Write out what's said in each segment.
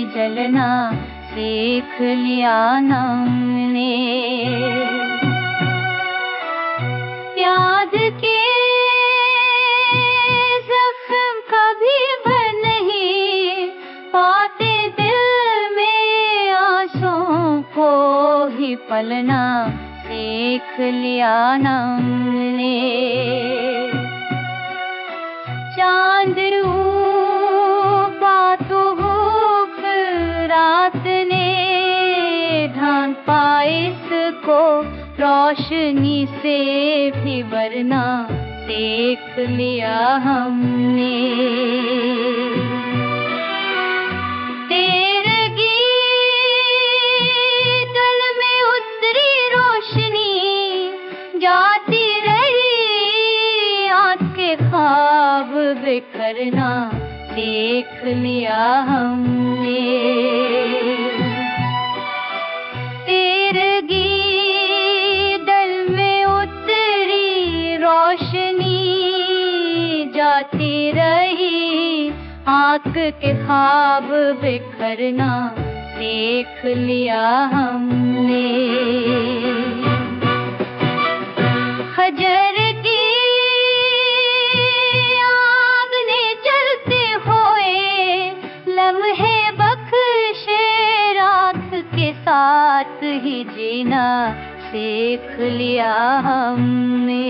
जलना सीख लिया हमने। याद के जख्म कभी भर नहीं पाते, दिल में आंसुओं को ही पलना सीख लिया हमने। चांद डूबा तो भूख रात ने ढांक पाए इसको, रोशनी से भी वरना देख लिया हमने। तेरगी दिल में उतरी रोशनी, जाती रही आँख के ख्वाब बिखरना देख लिया हमने। जाती रही आँख के ख्वाब बिखरना देख लिया हमने। खजर की आग ने जलते हुए लम्हे बख्शे, राख के साथ ही जीना सीख लिया हमने।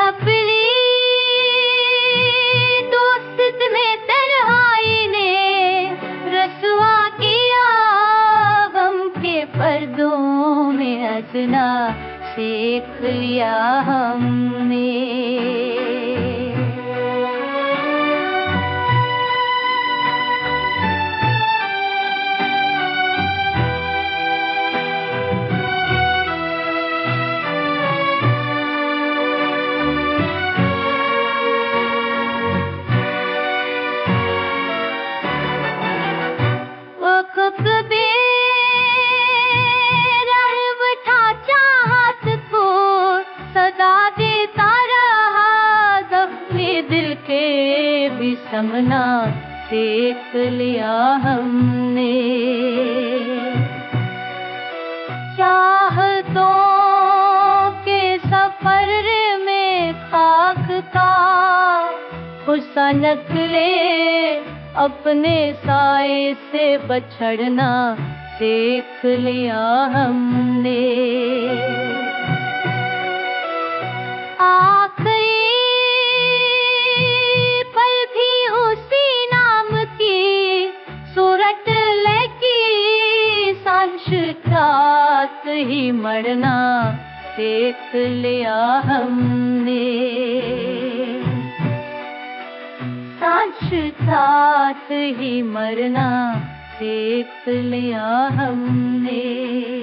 अपनी दोस्त में तन्हाई ने रसवा किया, गम के पर्दों में हंसना सीख लिया हमने। समना सीख लिया हमने। चाहतों के सफर में खाक का गुस्सा नकले, अपने साए से बछड़ना सीख लिया हमने। साथ ही मरना सीख लिया हमने। साथ ही मरना सीख लिया हमने।